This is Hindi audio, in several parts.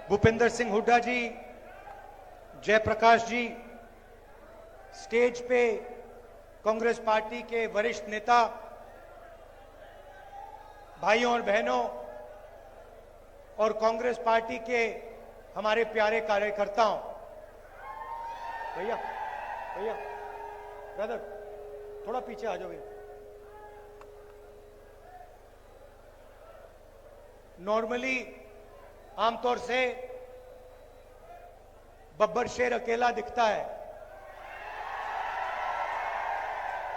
भूपेंद्र सिंह हुड्डा जी, जयप्रकाश जी, स्टेज पे कांग्रेस पार्टी के वरिष्ठ नेता, भाइयों और बहनों और कांग्रेस पार्टी के हमारे प्यारे कार्यकर्ताओं, भैया भैया ब्रदर थोड़ा पीछे आ जाओ भैया। नॉर्मली आमतौर से बब्बर शेर अकेला दिखता है,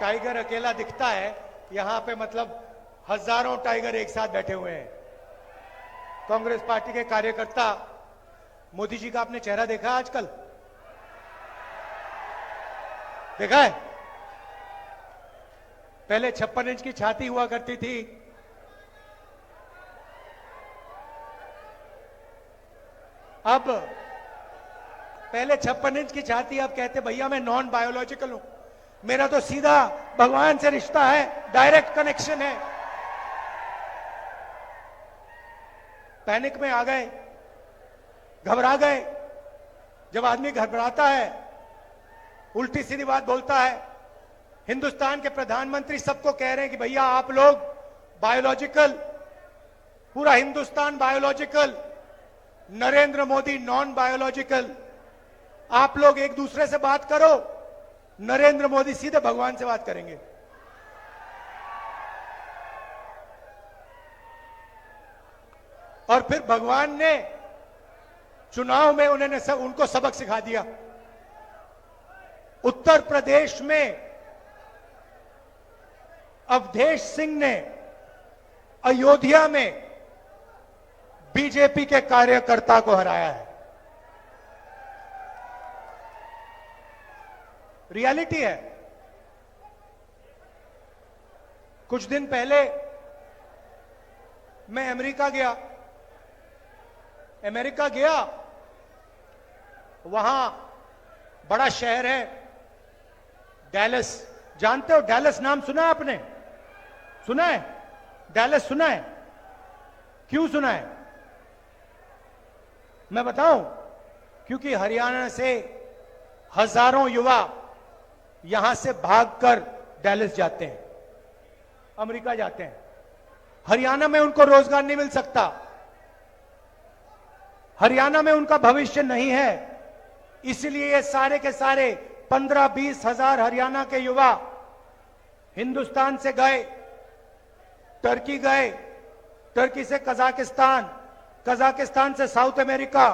टाइगर अकेला दिखता है, यहां पे मतलब हजारों टाइगर एक साथ बैठे हुए हैं। कांग्रेस पार्टी के कार्यकर्ता, मोदी जी का आपने चेहरा देखा है आजकल? देखा है? पहले 56 इंच की छाती हुआ करती थी, अब पहले 56 इंच की छाती, अब कहते भैया मैं नॉन बायोलॉजिकल हूं, मेरा तो सीधा भगवान से रिश्ता है, डायरेक्ट कनेक्शन है। पैनिक में आ गए, घबरा गए। जब आदमी घबराता है, उल्टी सीधी बात बोलता है। हिंदुस्तान के प्रधानमंत्री सबको कह रहे हैं कि भैया आप लोग बायोलॉजिकल, पूरा Hindustan biological, Narendra Modi non biological. आप लोग एक दूसरे से बात करो, नरेंद्र मोदी सीधे भगवान से बात करेंगे। और फिर भगवान ने चुनाव में उनको सबक सिखा दिया। उत्तर प्रदेश में अवधेश सिंह ने अयोध्या में बीजेपी के कार्यकर्ता को हराया है। रियलिटी है। कुछ दिन पहले मैं अमेरिका गया, वहां बड़ा शहर है डैलस। जानते हो डैलस? नाम सुना है आपने? सुना है? डैलस सुना है? क्यों सुना है? मैं बताऊं, क्योंकि हरियाणा से हजारों युवा यहां से भागकर डैलस जाते हैं, अमेरिका जाते हैं। हरियाणा में उनको रोजगार नहीं मिल सकता, हरियाणा में उनका भविष्य नहीं है। इसलिए ये सारे के सारे 15-20 हजार हरियाणा के युवा हिंदुस्तान से गए, टर्की गए, टर्की से कजाकिस्तान, कजाकिस्तान से साउथ अमेरिका,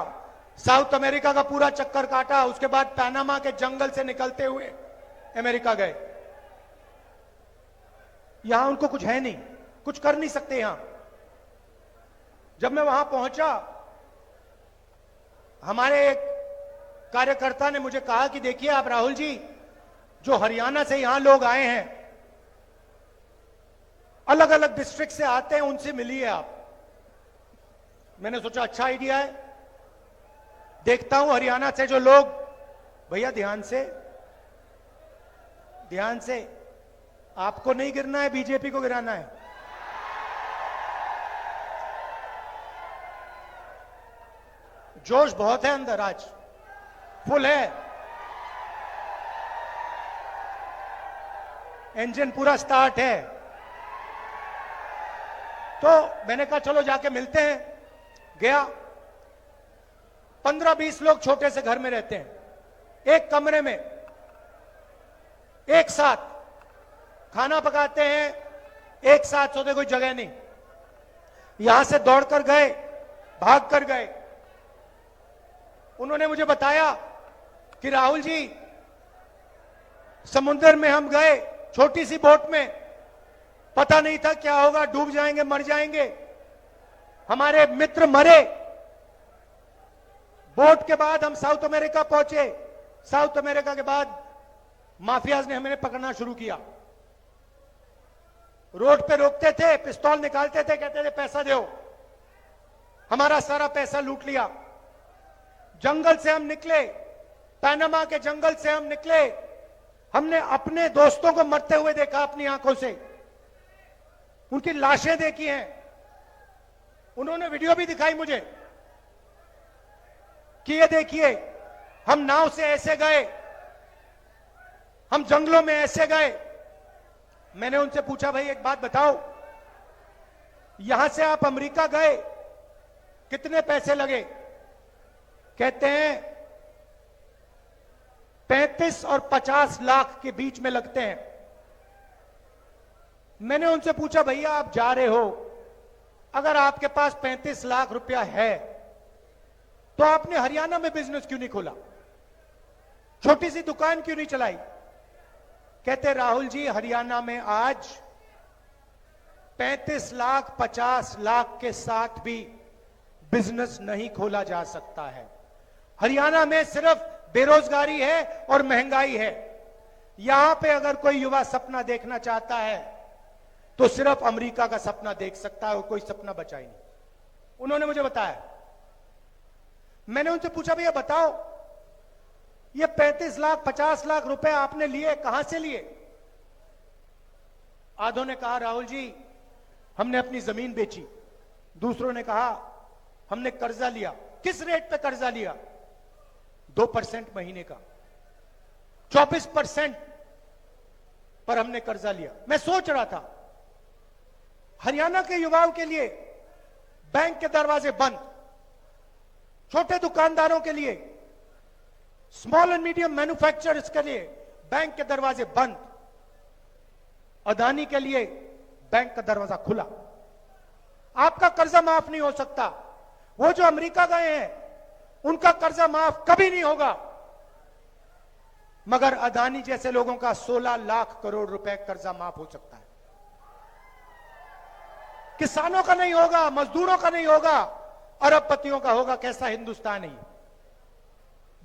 साउथ अमेरिका का पूरा चक्कर काटा, उसके बाद पनामा के जंगल से निकलते हुए अमेरिका गए। यहां उनको कुछ है नहीं, कुछ कर नहीं सकते यहां। जब मैं वहां पहुंचा, हमारे एक कार्यकर्ता ने मुझे कहा कि देखिए आप राहुल जी, जो हरियाणा से यहां लोग आए हैं, अलग अलग डिस्ट्रिक्ट से आते हैं, उनसे मिलिए आप। मैंने सोचा अच्छा आइडिया है, देखता हूं हरियाणा से जो लोग, भैया ध्यान से, आपको नहीं गिरना है, बीजेपी को गिराना है। जोश बहुत है अंदर, आज फुल है, इंजन पूरा स्टार्ट है। तो मैंने कहा चलो जाके मिलते हैं। गया, 15-20 लोग छोटे से घर में रहते हैं, एक कमरे में, एक साथ खाना पकाते हैं, एक साथ सोते, कोई जगह नहीं। यहां से दौड़कर गए, भाग कर गए। उन्होंने मुझे बताया कि राहुल जी, समुद्र में हम गए छोटी सी बोट में, पता नहीं था क्या होगा, डूब जाएंगे, मर जाएंगे। हमारे मित्र मरे। बोट के बाद हम साउथ अमेरिका पहुंचे। साउथ अमेरिका के बाद माफियाज ने हमें पकड़ना शुरू किया। रोड पे रोकते थे, पिस्तौल निकालते थे, कहते थे पैसा दो। हमारा सारा पैसा लूट लिया। जंगल से हम निकले, पनामा के जंगल से हम निकले। हमने अपने दोस्तों को मरते हुए देखा अपनी आंखों से, उनकी लाशें देखी हैं, उन्होंने वीडियो भी दिखाई मुझे। कि ये देखिए, हम नाव से ऐसे गए, हम जंगलों में ऐसे गए। मैंने उनसे पूछा, भाई एक बात बताओ, यहां से आप अमेरिका गए, कितने पैसे लगे? कहते हैं 35 और 50 लाख के बीच में लगते हैं। मैंने उनसे पूछा, भैया आप जा रहे हो, अगर आपके पास 35 लाख रुपया है तो आपने हरियाणा में बिजनेस क्यों नहीं खोला? छोटी सी दुकान क्यों नहीं चलाई? कहते, राहुल जी हरियाणा में आज 35 लाख 50 लाख के साथ भी बिजनेस नहीं खोला जा सकता है। हरियाणा में सिर्फ बेरोजगारी है और महंगाई है। यहां पे अगर कोई युवा सपना देखना चाहता है तो सिर्फ अमेरिका का सपना देख सकता है और कोई सपना बचा ही नहीं। उन्होंने मुझे बताया। मैंने उनसे पूछा, भैया बताओ, ये 35 लाख 50 लाख रुपए आपने लिए, कहां से लिए? आधों ने कहा, राहुल जी हमने अपनी जमीन बेची। दूसरों ने कहा, हमने कर्जा लिया। किस रेट पे कर्जा लिया? 2% महीने का, 24% पर हमने कर्जा लिया। मैं सोच रहा था, हरियाणा के युवाओं के लिए बैंक के दरवाजे बंद, छोटे दुकानदारों के लिए, स्मॉल एंड मीडियम मैन्युफैक्चरर्स के लिए बैंक के दरवाजे बंद, अदानी के लिए बैंक का दरवाजा खुला। आपका कर्जा माफ नहीं हो सकता। वो जो अमेरिका गए हैं उनका कर्जा माफ कभी नहीं होगा, मगर अदानी जैसे लोगों का 16 लाख करोड़ रुपए कर्जा माफ हो सकता है। किसानों का नहीं होगा, मजदूरों का नहीं होगा, अरबपतियों का होगा। कैसा हिंदुस्तान है?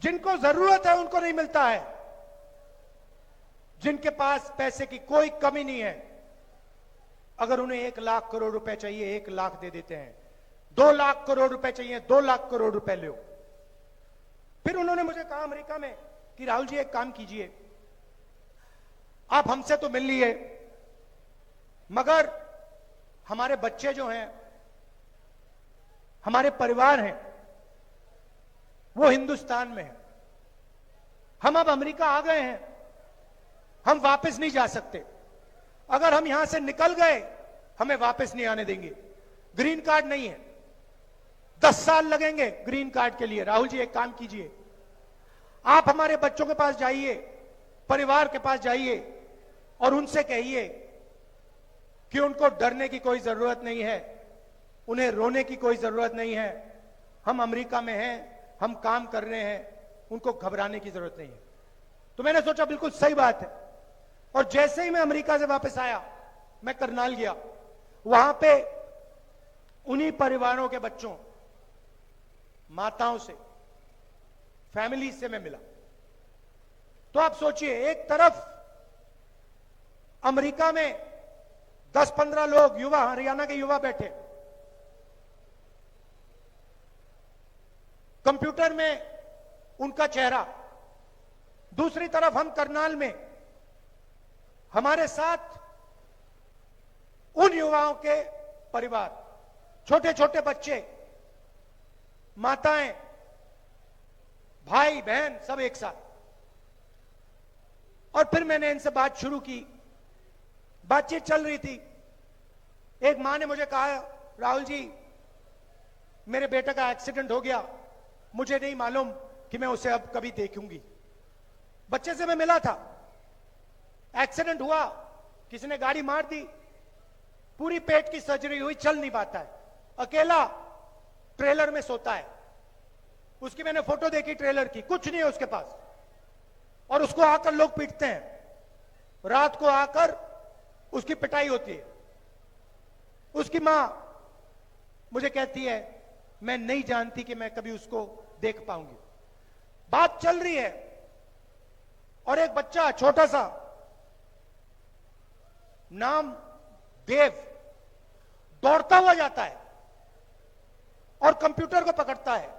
जिनको जरूरत है उनको नहीं मिलता है। जिनके पास पैसे की कोई कमी नहीं है, अगर उन्हें 1 लाख करोड़ रुपए चाहिए 1 लाख दे देते हैं। 2 लाख करोड़ रुपए चाहिए 2 लाख करोड़ रुपए लो। फिर उन्होंने मुझे कहा अमेरिका में कि राहुल जी एक काम कीजिए, आप हमसे तो मिल लिए, मगर हमारे बच्चे जो हैं, हमारे परिवार हैं, वो हिंदुस्तान में हैं। हम अब अमेरिका आ गए हैं, हम वापस नहीं जा सकते। अगर हम यहां से निकल गए हमें वापस नहीं आने देंगे। ग्रीन कार्ड नहीं है, 10 साल लगेंगे ग्रीन कार्ड के लिए। राहुल जी एक काम कीजिए, आप हमारे बच्चों के पास जाइए, परिवार के पास जाइए और उनसे कहिए कि उनको डरने की कोई जरूरत नहीं है, उन्हें रोने की कोई जरूरत नहीं है। हम अमेरिका में हैं, हम काम कर रहे हैं, उनको घबराने की जरूरत नहीं है। तो मैंने सोचा बिल्कुल सही बात है। और जैसे ही मैं अमेरिका से वापस आया, मैं करनाल गया, वहां पे उन्हीं परिवारों के बच्चों, माताओं से, फैमिली से मैं मिला। तो आप सोचिए, एक तरफ अमेरिका में 10-15 लोग युवा, हरियाणा के युवा बैठे, कंप्यूटर में उनका चेहरा, दूसरी तरफ हम करनाल में, हमारे साथ उन युवाओं के परिवार, छोटे छोटे बच्चे, माताएं, भाई बहन, सब एक साथ। और फिर मैंने इनसे बात शुरू की, बातचीत चल रही थी। एक मां ने मुझे कहा, राहुल जी मेरे बेटे का एक्सीडेंट हो गया, मुझे नहीं मालूम कि मैं उसे अब कभी देखूंगी। बच्चे से मैं मिला था, एक्सीडेंट हुआ, किसी ने गाड़ी मार दी, पूरी पेट की सर्जरी हुई, चल नहीं पाता है, अकेला ट्रेलर में सोता है। उसकी मैंने फोटो देखी ट्रेलर की, कुछ नहीं है उसके पास, और उसको आकर लोग पीटते हैं। रात को आकर उसकी पिटाई होती है। उसकी मां मुझे कहती है, मैं नहीं जानती कि मैं कभी उसको देख पाऊंगी। बात चल रही है और एक बच्चा छोटा सा, नाम देव, दौड़ता हुआ जाता है और कंप्यूटर को पकड़ता है,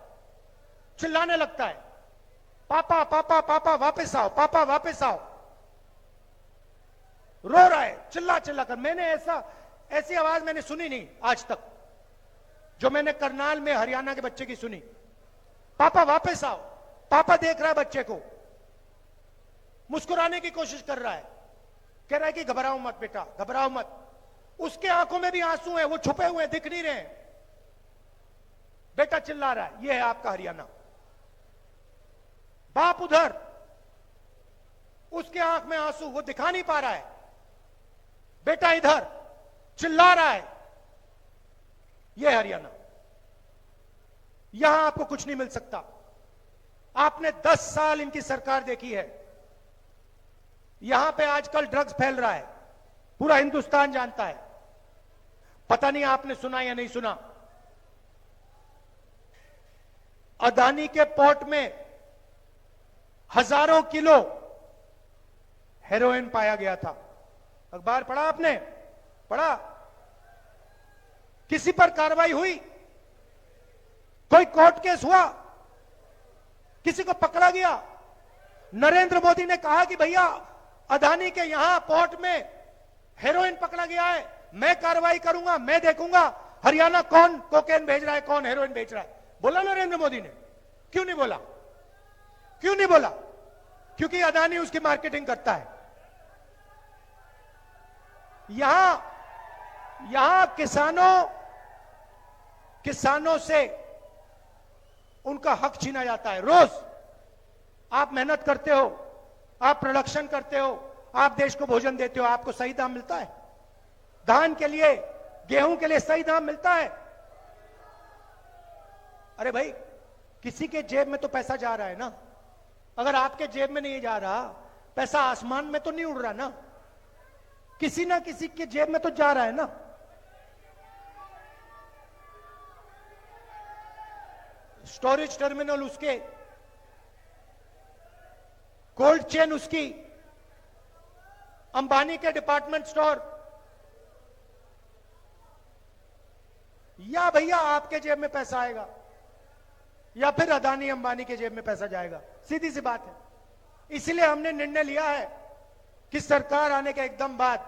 चिल्लाने लगता है, पापा पापा पापा वापस आओ, पापा वापस आओ। रो रहा है चिल्ला चिल्ला कर। मैंने ऐसी आवाज मैंने सुनी नहीं आज तक, जो मैंने करनाल में हरियाणा के बच्चे की सुनी। पापा वापस आओ। पापा देख रहा है बच्चे को, मुस्कुराने की कोशिश कर रहा है, कह रहा है कि घबराओ मत बेटा, घबराओ मत। उसके आंखों में भी आंसू हैं, वो छुपे हुए दिख नहीं रहे। बेटा चिल्ला रहा है। यह है आपका हरियाणा। बाप उधर, उसके आंख में आंसू, वो दिखा नहीं पा रहा है। बेटा इधर चिल्ला रहा है। यह हरियाणा। यहां आपको कुछ नहीं मिल सकता। आपने 10 साल इनकी सरकार देखी है। यहां पे आजकल ड्रग्स फैल रहा है, पूरा हिंदुस्तान जानता है। पता नहीं आपने सुना या नहीं सुना, अदानी के पोर्ट में हजारों किलो हेरोइन पाया गया था। अखबार पढ़ा आपने? पढ़ा? किसी पर कार्रवाई हुई? कोई कोर्ट केस हुआ? किसी को पकड़ा गया? नरेंद्र मोदी ने कहा कि भैया अदानी के यहां पोर्ट में हेरोइन पकड़ा गया है, मैं कार्रवाई करूंगा, मैं देखूंगा हरियाणा कौन कोकेन भेज रहा है, कौन हेरोइन भेज रहा है। बोला नरेंद्र मोदी ने? क्यों नहीं बोला? क्यों नहीं बोला? क्योंकि अदानी उसकी मार्केटिंग करता है। यहां किसानों से उनका हक छीना जाता है। रोज आप मेहनत करते हो, आप प्रोडक्शन करते हो, आप देश को भोजन देते हो, आपको सही दाम मिलता है? धान के लिए, गेहूं के लिए सही दाम मिलता है? अरे भाई, किसी के जेब में तो पैसा जा रहा है ना। अगर आपके जेब में नहीं जा रहा, पैसा आसमान में तो नहीं उड़ रहा ना, किसी ना किसी के जेब में तो जा रहा है ना। स्टोरेज टर्मिनल उसके, कोल्ड चेन उसकी, अंबानी के डिपार्टमेंट स्टोर, या भैया आपके जेब में पैसा आएगा या फिर अदानी अंबानी के जेब में पैसा जाएगा। सीधी सी बात है। इसलिए हमने निर्णय लिया है कि सरकार आने के एकदम बाद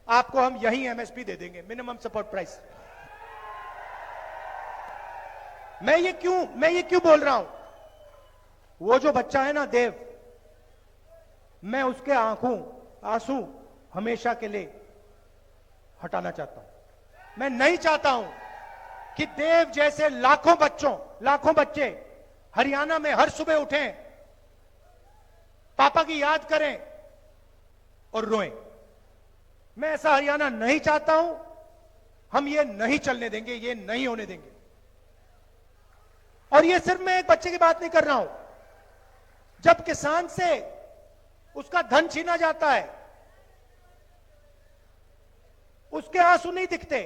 आपको हम यही एमएसपी दे देंगे, मिनिमम सपोर्ट प्राइस। मैं ये क्यों बोल रहा हूं? वो जो बच्चा है ना देव, मैं उसके आंसू हमेशा के लिए हटाना चाहता हूं। मैं नहीं चाहता हूं कि देव जैसे लाखों बच्चे हरियाणा में हर सुबह उठें, पापा की याद करें और रोएं। मैं ऐसा हरियाणा नहीं चाहता हूं। हम ये नहीं चलने देंगे, ये नहीं होने देंगे। और ये सिर्फ मैं एक बच्चे की बात नहीं कर रहा हूं। जब किसान से उसका धन छीना जाता है, उसके आंसू नहीं दिखते,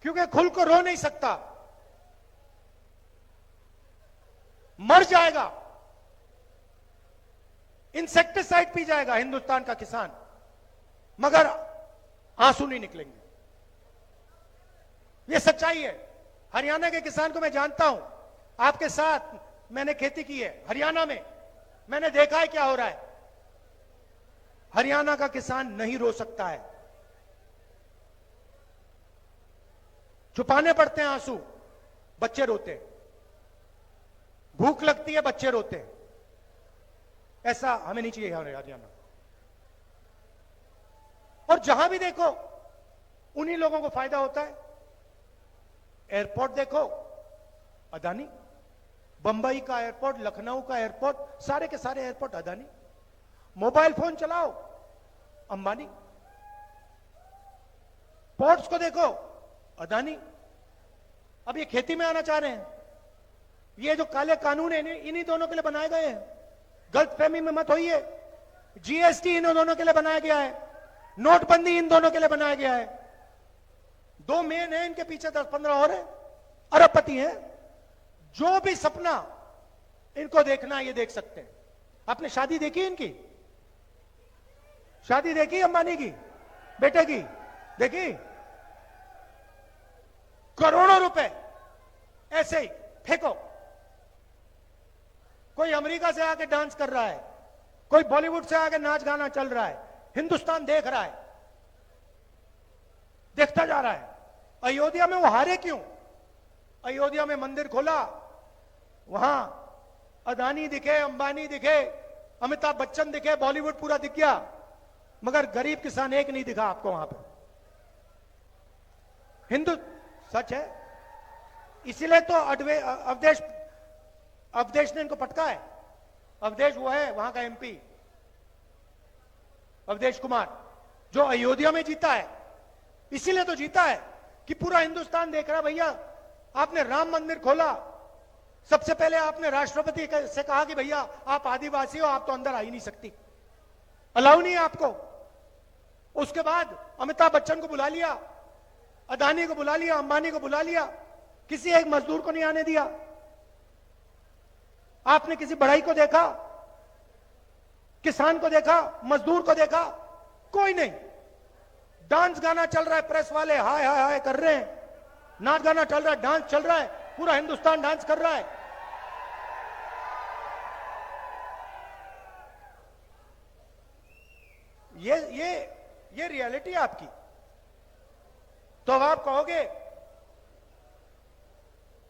क्योंकि खुल को रो नहीं सकता, मर जाएगा, इंसेक्टिसाइड पी जाएगा हिंदुस्तान का किसान, मगर आंसू नहीं निकलेंगे। यह सच्चाई है। हरियाणा के किसान को मैं जानता हूं, आपके साथ मैंने खेती की है हरियाणा में, मैंने देखा है क्या हो रहा है। हरियाणा का किसान नहीं रो सकता है, छुपाने पड़ते हैं आंसू, बच्चे रोते, भूख लगती है बच्चे रोते। ऐसा हमें नहीं चाहिए हरियाणा। और जहां भी देखो उन्हीं लोगों को फायदा होता है। एयरपोर्ट देखो अदानी, बंबई का एयरपोर्ट, लखनऊ का एयरपोर्ट, सारे के सारे एयरपोर्ट अदानी। मोबाइल फोन चलाओ अंबानी। पोर्ट्स को देखो अदानी। अब ये खेती में आना चाह रहे हैं। ये जो काले कानून है इन्हीं दोनों के लिए बनाए गए हैं। गलतफहमी में मत होइए। जीएसटी इन दोनों के लिए बनाया गया है, नोटबंदी इन दोनों के लिए बनाया गया है। दो मेन है, इनके पीछे 10-15 और है, अरबपति हैं। जो भी सपना इनको देखना ये देख सकते हैं। आपने शादी देखी इनकी? शादी देखी अंबानी की बेटे की? देखी? करोड़ों रुपए ऐसे ही फेंको। कोई अमेरिका से आके डांस कर रहा है, कोई बॉलीवुड से आके नाच गाना चल रहा है, हिंदुस्तान देख रहा है, देखता जा रहा है। अयोध्या में वो हारे क्यों? अयोध्या में मंदिर खोला, वहां अदानी दिखे, अंबानी दिखे, अमिताभ बच्चन दिखे, बॉलीवुड पूरा दिख गया, मगर गरीब किसान एक नहीं दिखा आपको वहां पे। हिंदू सच है, इसीलिए तो अवधेश ने इनको पटका है। अवधेश वो है वहां का एमपी, अवधेश कुमार, जो अयोध्या में जीता है। इसीलिए तो जीता है कि पूरा हिंदुस्तान देख रहा है, भैया आपने राम मंदिर खोला, सबसे पहले आपने राष्ट्रपति से कहा कि भैया आप आदिवासी हो, आप तो अंदर आ ही नहीं सकती, अलाउ नहीं है आपको। उसके बाद अमिताभ बच्चन को बुला लिया, अदानी को बुला लिया, अंबानी को बुला लिया, किसी एक मजदूर को नहीं आने दिया। आपने किसी बढ़ई को देखा, किसान को देखा, मजदूर को देखा? कोई नहीं। डांस गाना चल रहा है, प्रेस वाले हाय हाय हाय कर रहे हैं, नाच गाना चल रहा है, डांस चल रहा है, पूरा हिंदुस्तान डांस कर रहा है। ये रियलिटी है आपकी। तो अब आप कहोगे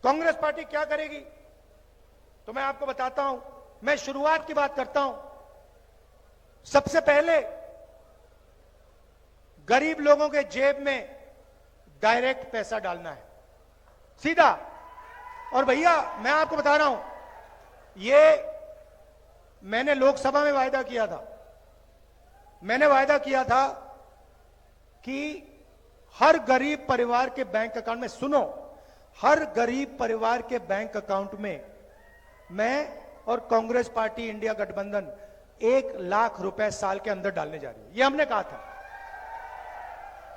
कांग्रेस पार्टी क्या करेगी, तो मैं आपको बताता हूं। मैं शुरुआत की बात करता हूं। सबसे पहले गरीब लोगों के जेब में डायरेक्ट पैसा डालना है, सीधा। और भैया मैं आपको बता रहा हूं, ये मैंने लोकसभा में वायदा किया था। मैंने वायदा किया था कि हर गरीब परिवार के बैंक अकाउंट में, सुनो, हर गरीब परिवार के बैंक अकाउंट में मैं और कांग्रेस पार्टी इंडिया गठबंधन 1 लाख रुपए साल के अंदर डालने जा रही है। ये हमने कहा था,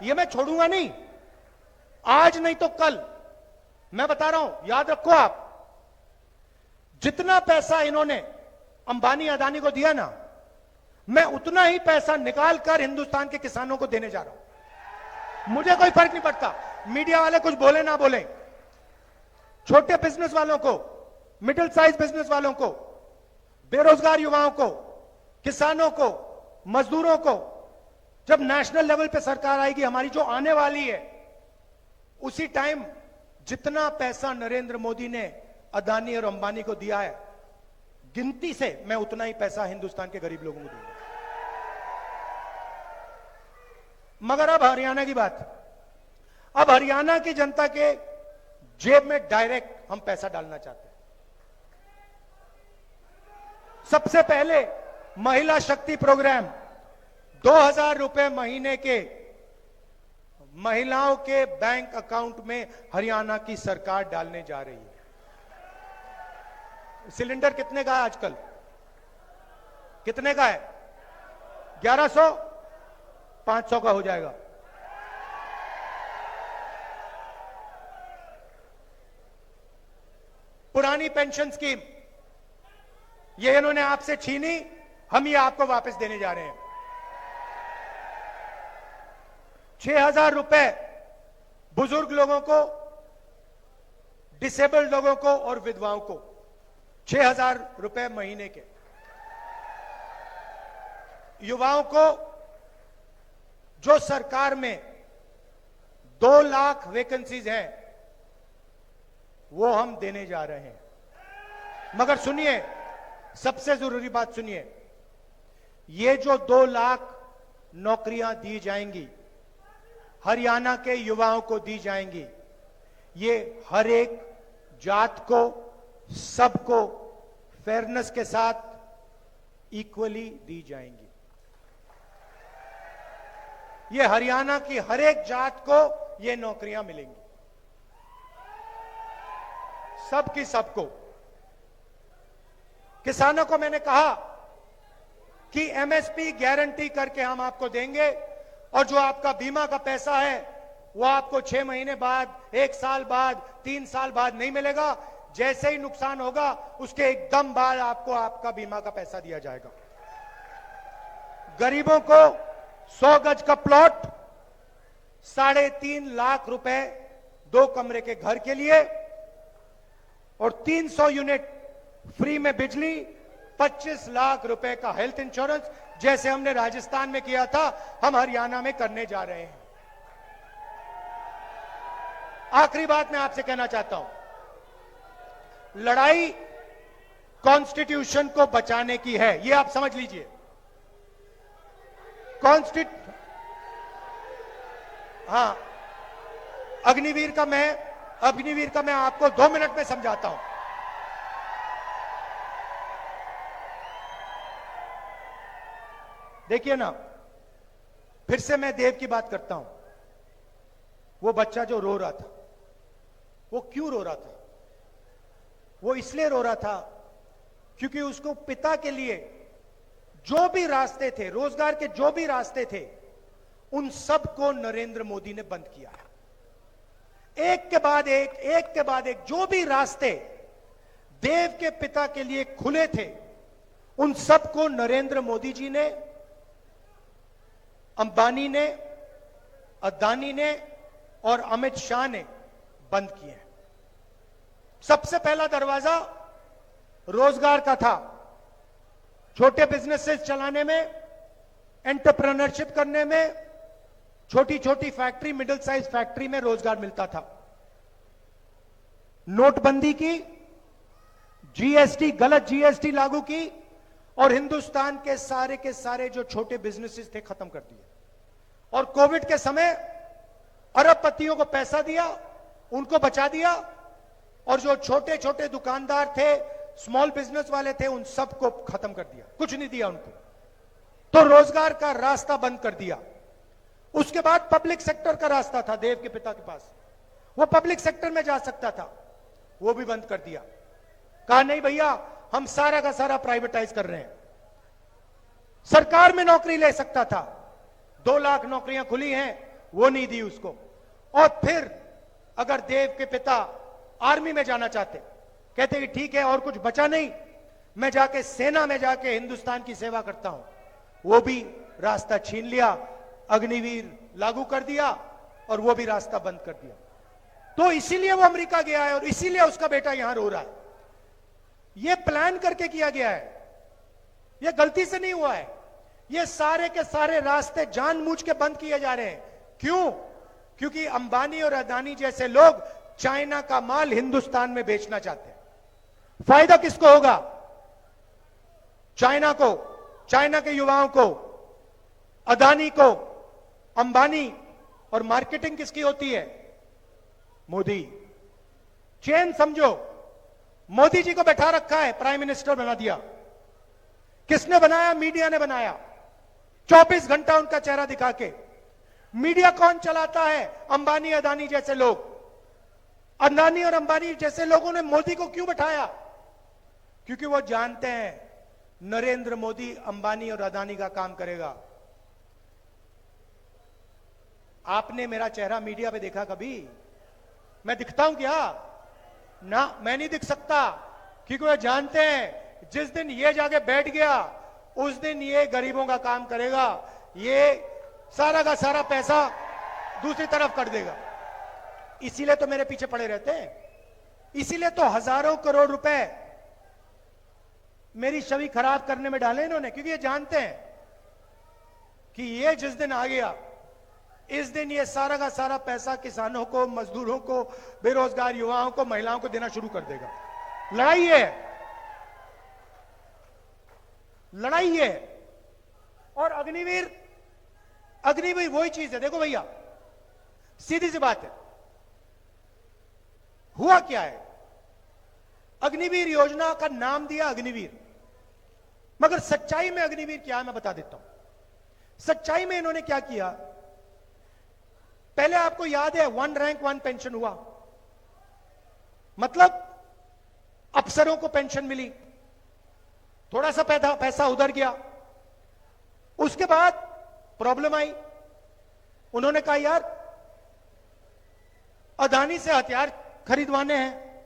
ये मैं छोड़ूंगा नहीं, आज नहीं तो कल। मैं बता रहा हूं, याद रखो आप, जितना पैसा इन्होंने अंबानी अदानी को दिया ना, मैं उतना ही पैसा निकाल कर हिंदुस्तान के किसानों को देने जा रहा हूं। मुझे कोई फर्क नहीं पड़ता मीडिया वाले कुछ बोले ना बोले। छोटे बिजनेस वालों को, मिडिल साइज बिजनेस वालों को, बेरोजगार युवाओं को, किसानों को, मजदूरों को, जब नेशनल लेवल पे सरकार आएगी हमारी जो आने वाली है, उसी टाइम जितना पैसा नरेंद्र मोदी ने अदानी और अंबानी को दिया है, गिनती से मैं उतना ही पैसा हिंदुस्तान के गरीब लोगों को दूंगा। मगर अब हरियाणा की बात। अब हरियाणा की जनता के जेब में डायरेक्ट हम पैसा डालना चाहते हैं। सबसे पहले महिला शक्ति प्रोग्राम, 2000 रुपए महीने के महिलाओं के बैंक अकाउंट में हरियाणा की सरकार डालने जा रही है। सिलेंडर कितने का है आजकल? कितने का है? 1100, 500 का हो जाएगा। पुरानी पेंशन स्कीम ये इन्होंने आपसे छीनी, हम ये आपको वापस देने जा रहे हैं। 6000 रुपए बुजुर्ग लोगों को, डिसेबल्ड लोगों को और विधवाओं को 6000 रुपए महीने के। युवाओं को जो सरकार में 2 लाख वैकेंसीज हैं वो हम देने जा रहे हैं। मगर सुनिए, सबसे जरूरी बात सुनिए, ये जो 2 लाख नौकरियां दी जाएंगी, हरियाणा के युवाओं को दी जाएंगी, ये हर एक जात को, सबको फेयरनेस के साथ इक्वली दी जाएंगी। ये हरियाणा की हर एक जात को ये नौकरियां मिलेंगी, सबकी सबको। किसानों को मैंने कहा कि एमएसपी गारंटी करके हम आपको देंगे, और जो आपका बीमा का पैसा है वो आपको 6 महीने बाद, 1 साल बाद, 3 साल बाद नहीं मिलेगा। जैसे ही नुकसान होगा उसके एकदम बाद आपको आपका बीमा का पैसा दिया जाएगा। गरीबों को 100 गज का प्लॉट, 3.5 लाख रुपए 2 कमरे के घर के लिए, और 300 यूनिट फ्री में बिजली, 25 लाख रुपए का हेल्थ इंश्योरेंस, जैसे हमने राजस्थान में किया था, हम हरियाणा में करने जा रहे हैं। आखिरी बात मैं आपसे कहना चाहता हूं, लड़ाई कॉन्स्टिट्यूशन को बचाने की है, ये आप समझ लीजिए। हाँ, अग्निवीर का मैं आपको 2 मिनट में समझाता हूं। देखिए ना, फिर से मैं देव की बात करता हूं। वो बच्चा जो रो रहा था, वो क्यों रो रहा था? वो इसलिए रो रहा था क्योंकि उसको पिता के लिए जो भी रास्ते थे, रोजगार के जो भी रास्ते थे, उन सब को नरेंद्र मोदी ने बंद किया है। एक के बाद एक जो भी रास्ते देव के पिता के लिए खुले थे, उन सब को नरेंद्र मोदी जी ने, अंबानी ने, अदानी ने और अमित शाह ने बंद किए। सबसे पहला दरवाजा रोजगार का था। छोटे बिजनेसेस चलाने में, एंटरप्रेन्योरशिप करने में, छोटी छोटी फैक्ट्री, मिडिल साइज फैक्ट्री में रोजगार मिलता था। नोटबंदी की, जीएसटी, गलत जीएसटी लागू की और हिंदुस्तान के सारे जो छोटे बिजनेसेस थे खत्म कर दिए। और कोविड के समय अरबपतियों को पैसा दिया, उनको बचा दिया, और जो छोटे छोटे दुकानदार थे, स्मॉल बिजनेस वाले थे, उन सबको खत्म कर दिया, कुछ नहीं दिया उनको। तो रोजगार का रास्ता बंद कर दिया। उसके बाद पब्लिक सेक्टर का रास्ता था देव के पिता के पास, वो पब्लिक सेक्टर में जा सकता था, वो भी बंद कर दिया। कहा नहीं भैया, हम सारा का सारा प्राइवेटाइज कर रहे हैं। सरकार में नौकरी ले सकता था, 2 लाख नौकरियां खुली हैं, वो नहीं दी उसको। और फिर अगर देव के पिता आर्मी में जाना चाहते, कहते कि ठीक है और कुछ बचा नहीं, मैं जाके सेना में जाके हिंदुस्तान की सेवा करता हूं, वो भी रास्ता छीन लिया, अग्निवीर लागू कर दिया और वो भी रास्ता बंद कर दिया। तो इसीलिए वो अमेरिका गया है और इसीलिए उसका बेटा यहां रो रहा है। ये प्लान करके किया गया है, ये गलती से नहीं हुआ है। ये सारे के सारे रास्ते जानबूझ के बंद किए जा रहे हैं। क्यों? क्योंकि अंबानी और अदानी जैसे लोग चाइना का माल हिंदुस्तान में बेचना चाहते हैं। फायदा किसको होगा? चाइना को, चाइना के युवाओं को, अदानी को, अंबानी। और मार्केटिंग किसकी होती है? मोदी। चेन समझो, मोदी जी को बैठा रखा है, प्राइम मिनिस्टर बना दिया। किसने बनाया? मीडिया ने बनाया। 24 घंटा उनका चेहरा दिखा के। मीडिया कौन चलाता है? अंबानी अदानी जैसे लोग। अदानी और अंबानी जैसे लोगों ने मोदी को क्यों बैठाया? क्योंकि वो जानते हैं नरेंद्र मोदी अंबानी और अदानी का काम करेगा। आपने मेरा चेहरा मीडिया पे देखा कभी? मैं दिखता हूं क्या? ना, मैं नहीं दिख सकता, क्योंकि वो जानते हैं जिस दिन ये जाके बैठ गया उस दिन ये गरीबों का काम करेगा, ये सारा का सारा पैसा दूसरी तरफ कर देगा। इसीलिए तो मेरे पीछे पड़े रहते हैं, इसीलिए तो हजारों करोड़ रुपए मेरी छवि खराब करने में डाले इन्होंने, क्योंकि ये जानते हैं कि ये जिस दिन आ गया, इस दिन ये सारा का सारा पैसा किसानों को, मजदूरों को, बेरोजगार युवाओं को, महिलाओं को देना शुरू कर देगा। लड़ाई है, लड़ाई है। और अग्निवीर वही चीज है। देखो भैया, सीधी सी बात है, हुआ क्या है? अग्निवीर योजना का नाम दिया अग्निवीर, मगर सच्चाई में अग्निवीर क्या है मैं बता देता हूं। सच्चाई में इन्होंने क्या किया? पहले आपको याद है 1 रैंक 1 पेंशन हुआ, मतलब अफसरों को पेंशन मिली, थोड़ा सा पैसा उधर गया। उसके बाद प्रॉब्लम आई, उन्होंने कहा यार अदानी से हथियार खरीदवाने हैं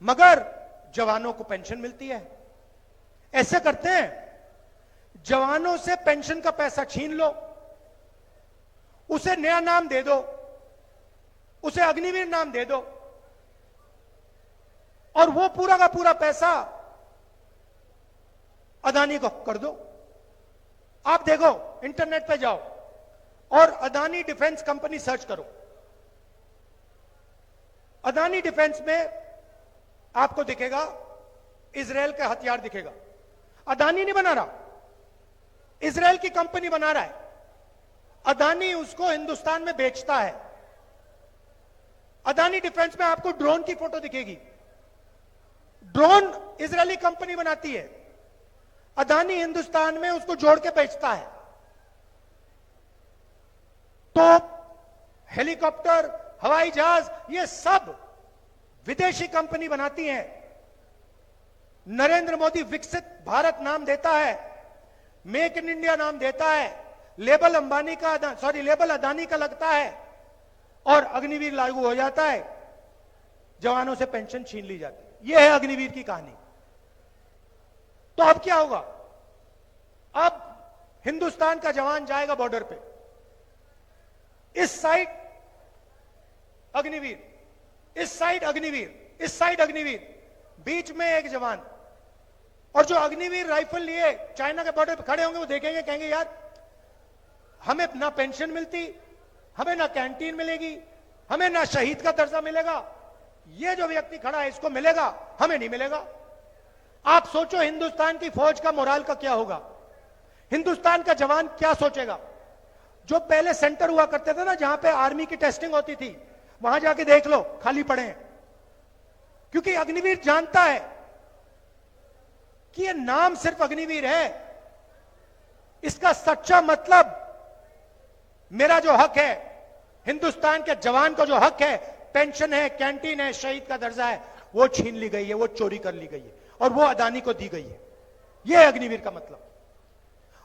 मगर जवानों को पेंशन मिलती है। ऐसे करते हैं, जवानों से पेंशन का पैसा छीन लो, उसे नया नाम दे दो, उसे अग्निवीर नाम दे दो, और वो पूरा का पूरा पैसा अदानी को कर दो। आप देखो, इंटरनेट पे जाओ और अदानी डिफेंस कंपनी सर्च करो। अदानी डिफेंस में आपको दिखेगा इजराइल का हथियार दिखेगा। अदानी नहीं बना रहा, इजराइल की कंपनी बना रहा है। अदानी उसको हिंदुस्तान में बेचता है। अदानी डिफेंस में आपको ड्रोन की फोटो दिखेगी। ड्रोन इजरायली कंपनी बनाती है, अदानी हिंदुस्तान में उसको जोड़ के बेचता है। तो हेलीकॉप्टर, हवाई जहाज, ये सब विदेशी कंपनी बनाती है। नरेंद्र मोदी विकसित भारत नाम देता है, मेक इन इंडिया नाम देता है, लेबल अदानी का लगता है और अग्निवीर लागू हो जाता है, जवानों से पेंशन छीन ली जाती है। यह है अग्निवीर की कहानी। तो अब क्या होगा? अब हिंदुस्तान का जवान जाएगा बॉर्डर पे, इस साइड अग्निवीर, इस साइड अग्निवीर, इस साइड अग्निवीर, बीच में एक जवान। और जो अग्निवीर राइफल लिए चाइना के बॉर्डर पे खड़े होंगे, वो देखेंगे, कहेंगे यार हमें ना पेंशन मिलती, हमें ना कैंटीन मिलेगी, हमें ना शहीद का दर्जा मिलेगा, ये जो व्यक्ति खड़ा है इसको मिलेगा, हमें नहीं मिलेगा। आप सोचो हिंदुस्तान की फौज का मोराल का क्या होगा, हिंदुस्तान का जवान क्या सोचेगा। जो पहले सेंटर हुआ करते थे ना, जहां पे आर्मी की टेस्टिंग होती थी, वहां जाके देख लो, खाली पड़े हैं। क्योंकि अग्निवीर जानता है कि ये नाम सिर्फ अग्निवीर है, इसका सच्चा मतलब मेरा जो हक है, हिंदुस्तान के जवान को जो हक है, पेंशन है, कैंटीन है, शहीद का दर्जा है, वो छीन ली गई है, वो चोरी कर ली गई है और वो अदानी को दी गई है। यह है अग्निवीर का मतलब।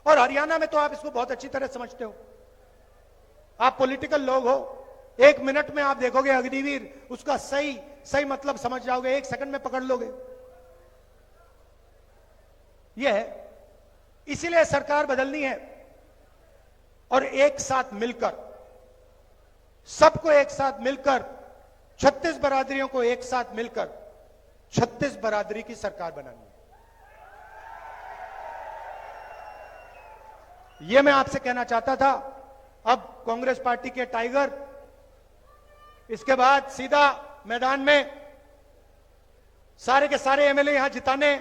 और हरियाणा में तो आप इसको बहुत अच्छी तरह समझते हो, आप पॉलिटिकल लोग हो, 1 मिनट में आप देखोगे अग्निवीर, उसका सही मतलब समझ जाओगे, 1 सेकंड में पकड़ लोगे। यह है, इसीलिए सरकार बदलनी है और एक साथ मिलकर, सबको एक साथ मिलकर, 36 बरादरियों को एक साथ मिलकर 36 बरादरी की सरकार बनानी है। यह मैं आपसे कहना चाहता था। अब कांग्रेस पार्टी के टाइगर, इसके बाद सीधा मैदान में सारे के सारे एमएलए यहां जिताने,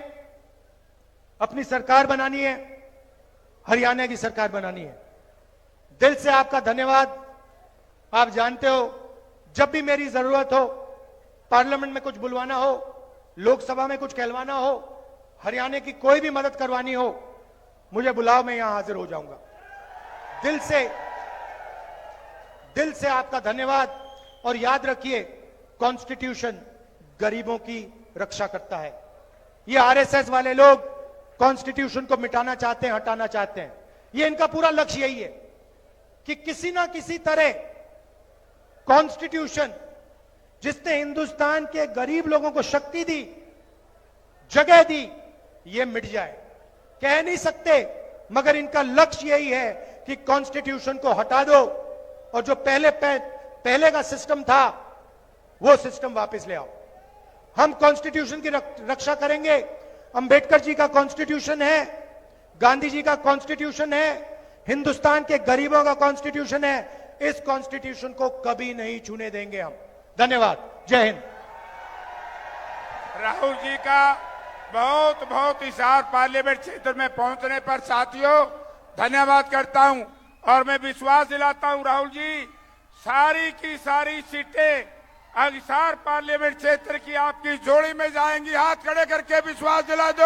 अपनी सरकार बनानी है, हरियाणा की सरकार बनानी है। दिल से आपका धन्यवाद। आप जानते हो, जब भी मेरी जरूरत हो, पार्लियामेंट में कुछ बुलवाना हो, लोकसभा में कुछ कहलवाना हो, हरियाणा की कोई भी मदद करवानी हो, मुझे बुलाओ, मैं यहां हाजिर हो जाऊंगा। दिल से आपका धन्यवाद। और याद रखिए, कॉन्स्टिट्यूशन गरीबों की रक्षा करता है। ये आरएसएस वाले लोग कॉन्स्टिट्यूशन को मिटाना चाहते हैं, हटाना चाहते हैं। ये इनका पूरा लक्ष्य यही है कि किसी ना किसी तरह कॉन्स्टिट्यूशन, जिसने हिंदुस्तान के गरीब लोगों को शक्ति दी, जगह दी, ये मिट जाए। कह नहीं सकते, मगर इनका लक्ष्य यही है कि कॉन्स्टिट्यूशन को हटा दो और जो पहले का सिस्टम था, वो सिस्टम वापस ले आओ। हम कॉन्स्टिट्यूशन की रक्षा करेंगे। अंबेडकर जी का कॉन्स्टिट्यूशन है, गांधी जी का कॉन्स्टिट्यूशन है, हिंदुस्तान के गरीबों का कॉन्स्टिट्यूशन है। इस कॉन्स्टिट्यूशन को कभी नहीं छूने देंगे हम। धन्यवाद। जय हिंद। राहुल जी का बहुत बहुत हिसार पार्लियामेंट क्षेत्र में पहुंचने पर साथियों धन्यवाद करता हूं। और मैं विश्वास दिलाता हूं राहुल जी, सारी की सारी सीटें हिसार पार्लियामेंट क्षेत्र की आपकी जोड़ी में जाएंगी। हाथ खड़े करके विश्वास दिला दो।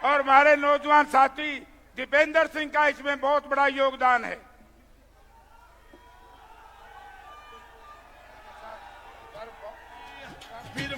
और हमारे नौजवान साथी दीपेंद्र सिंह का इसमें बहुत बड़ा योगदान है। फिर